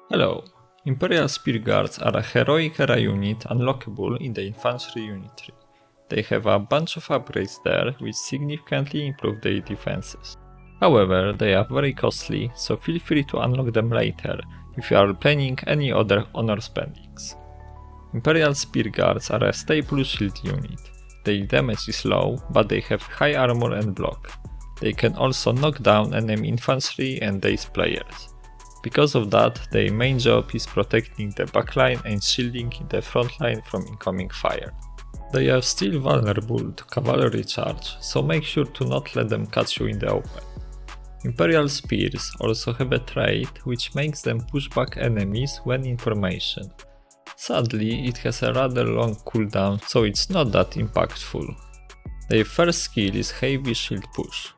Hello! Imperial Spear Guards are a heroic era unit unlockable in the infantry unit tree. They have a bunch of upgrades there which significantly improve their defenses. However, they are very costly, so feel free to unlock them later if you are planning any other honor spendings. Imperial Spear Guards are a staple shield unit. Their damage is low, but they have high armor and block. They can also knock down enemy infantry and base players. Because of that, their main job is protecting the backline and shielding the frontline from incoming fire. They are still vulnerable to cavalry charge, so make sure to not let them catch you in the open. Imperial Spears also have a trait which makes them push back enemies when in formation. Sadly, it has a rather long cooldown, so it's not that impactful. Their first skill is Heavy Shield Push.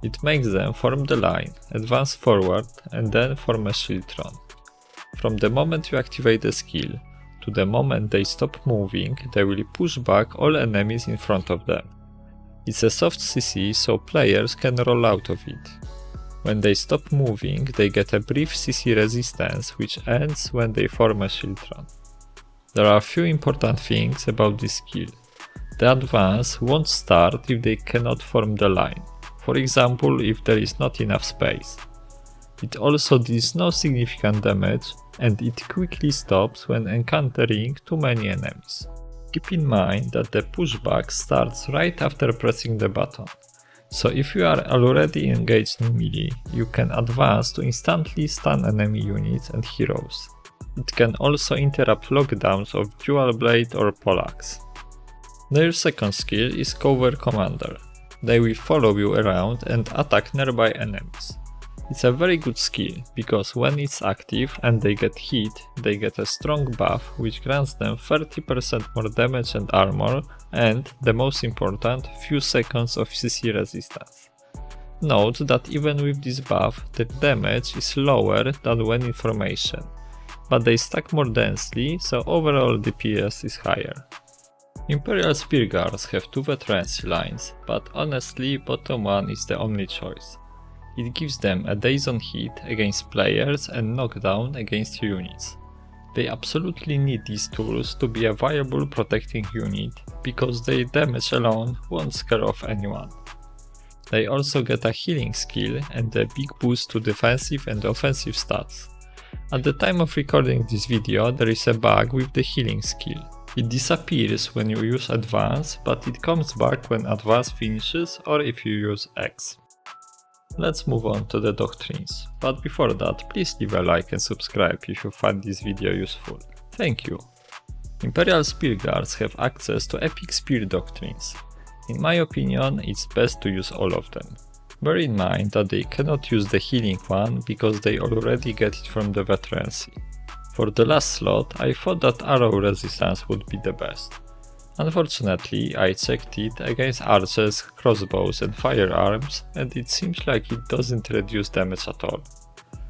It makes them form the line, advance forward, and then form a shield run. From the moment you activate the skill to the moment they stop moving, they will push back all enemies in front of them. It's a soft CC, so players can roll out of it. When they stop moving, they get a brief CC resistance which ends when they form a shield run. There are a few important things about this skill. The advance won't start if they cannot form the line. For example, if there is not enough space. It also deals no significant damage, and it quickly stops when encountering too many enemies. Keep in mind that the pushback starts right after pressing the button, so if you are already engaged in melee, you can advance to instantly stun enemy units and heroes. It can also interrupt lockdowns of dual blade or poleaxe. Their second skill is Cover Commander. They will follow you around and attack nearby enemies. It's a very good skill, because when it's active and they get hit, they get a strong buff which grants them 30% more damage and armor and, the most important, few seconds of CC resistance. Note that even with this buff, the damage is lower than when in formation, but they stack more densely, so overall DPS is higher. Imperial Spear Guards have two Veterancy lines, but honestly bottom one is the only choice. It gives them a daze on hit against players and knockdown against units. They absolutely need these tools to be a viable protecting unit, because their damage alone won't scare off anyone. They also get a healing skill and a big boost to defensive and offensive stats. At the time of recording this video, there is a bug with the healing skill. It disappears when you use advance, but it comes back when advance finishes or if you use X. Let's move on to the Doctrines, but before that please leave a like and subscribe if you find this video useful. Thank you! Imperial Spear Guards have access to epic spear doctrines. In my opinion, it's best to use all of them. Bear in mind that they cannot use the healing one because they already get it from the Veterancy. For the last slot, I thought that arrow resistance would be the best. Unfortunately, I checked it against archers, crossbows and firearms, and it seems like it doesn't reduce damage at all.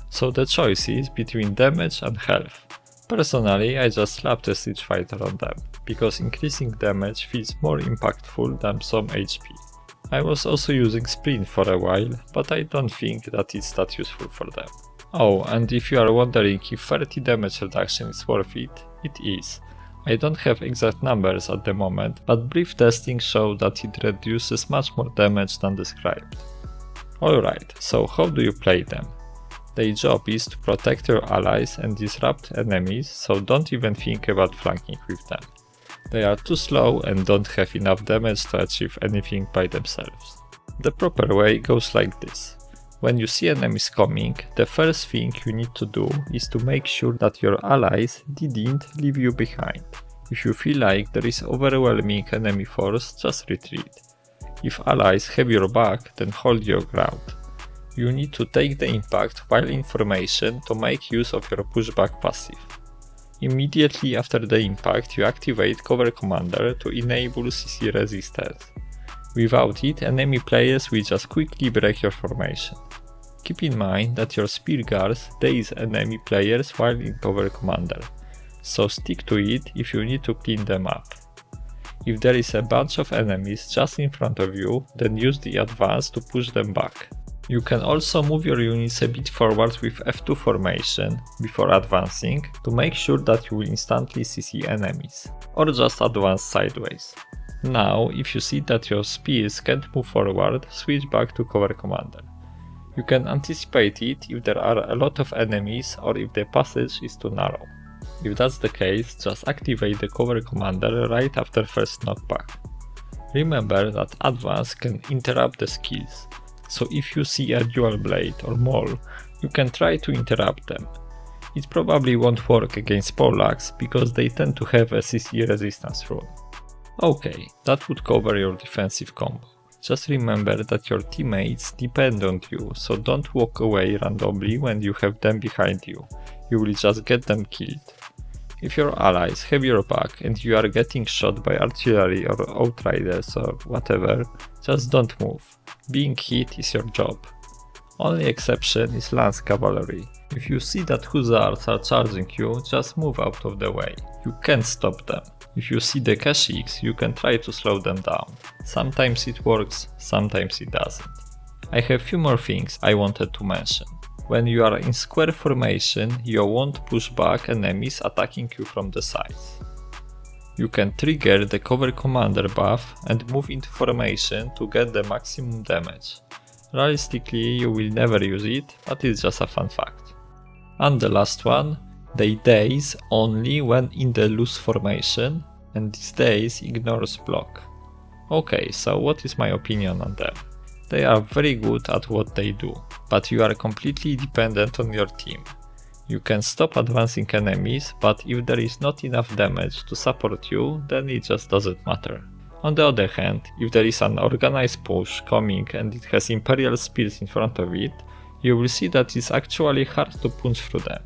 So the choice is between damage and health. Personally, I just slapped a Siege Fighter on them, because increasing damage feels more impactful than some HP. I was also using Sprint for a while, but I don't think that it's that useful for them. Oh, and if you are wondering if 30 damage reduction is worth it, it is. I don't have exact numbers at the moment, but brief testing showed that it reduces much more damage than described. Alright, so how do you play them? Their job is to protect your allies and disrupt enemies, so don't even think about flanking with them. They are too slow and don't have enough damage to achieve anything by themselves. The proper way goes like this. When you see enemies coming, the first thing you need to do is to make sure that your allies didn't leave you behind. If you feel like there is overwhelming enemy force, just retreat. If allies have your back, then hold your ground. You need to take the impact while in formation to make use of your pushback passive. Immediately after the impact, you activate Cover Commander to enable CC resistance. Without it, enemy players will just quickly break your formation. Keep in mind that your Spear Guards daze enemy players while in Cover Commander, so stick to it if you need to clean them up. If there is a bunch of enemies just in front of you, then use the advance to push them back. You can also move your units a bit forward with F2 formation before advancing to make sure that you will instantly CC enemies, or just advance sideways. Now, if you see that your spears can't move forward, switch back to cover commander. You can anticipate it if there are a lot of enemies or if the passage is too narrow. If that's the case, just activate the cover commander right after first knockback. Remember that advance can interrupt the skills, so if you see a dual blade or maul, you can try to interrupt them. It probably won't work against Polacks because they tend to have a CC resistance rule. Okay, that would cover your defensive combo. Just remember that your teammates depend on you, so don't walk away randomly when you have them behind you. You will just get them killed. If your allies have your back and you are getting shot by artillery or outriders or whatever, just don't move. Being hit is your job. Only exception is lance cavalry. If you see that hussars are charging you, just move out of the way. You can't stop them. If you see the Kashyyyks, you can try to slow them down. Sometimes it works, sometimes it doesn't. I have few more things I wanted to mention. When you are in square formation, you won't push back enemies attacking you from the sides. You can trigger the cover commander buff and move into formation to get the maximum damage. Realistically, you will never use it, but it's just a fun fact. And the last one, they daze only when in the loose formation, and this daze ignores block. Okay, so what is my opinion on them? They are very good at what they do, but you are completely dependent on your team. You can stop advancing enemies, but if there is not enough damage to support you, then it just doesn't matter. On the other hand, if there is an organized push coming and it has Imperial Spears in front of it, you will see that it's actually hard to punch through them.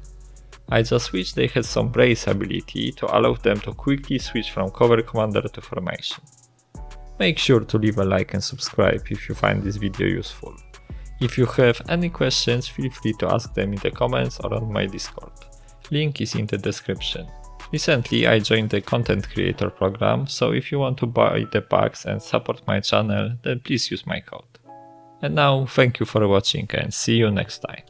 I just wish they had some brace ability to allow them to quickly switch from cover commander to formation. Make sure to leave a like and subscribe if you find this video useful. If you have any questions, feel free to ask them in the comments or on my Discord. Link is in the description. Recently I joined the content creator program, so if you want to buy the packs and support my channel, then please use my code. And now, thank you for watching and see you next time.